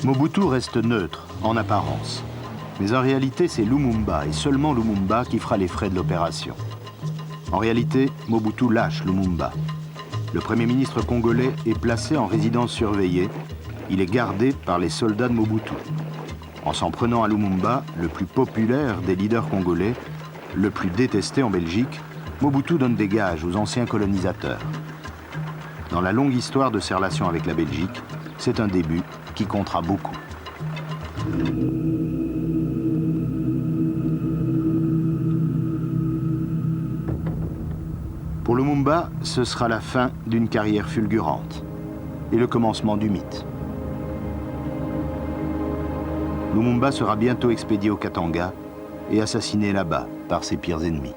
Mobutu reste neutre, en apparence. Mais en réalité, c'est Lumumba, et seulement Lumumba, qui fera les frais de l'opération. En réalité, Mobutu lâche Lumumba. Le Premier ministre congolais est placé en résidence surveillée. Il est gardé par les soldats de Mobutu. En s'en prenant à Lumumba, le plus populaire des leaders congolais, le plus détesté en Belgique, Mobutu donne des gages aux anciens colonisateurs. Dans la longue histoire de ses relations avec la Belgique, c'est un début qui comptera beaucoup. Pour Lumumba, ce sera la fin d'une carrière fulgurante et le commencement du mythe. Lumumba sera bientôt expédié au Katanga et assassiné là-bas par ses pires ennemis.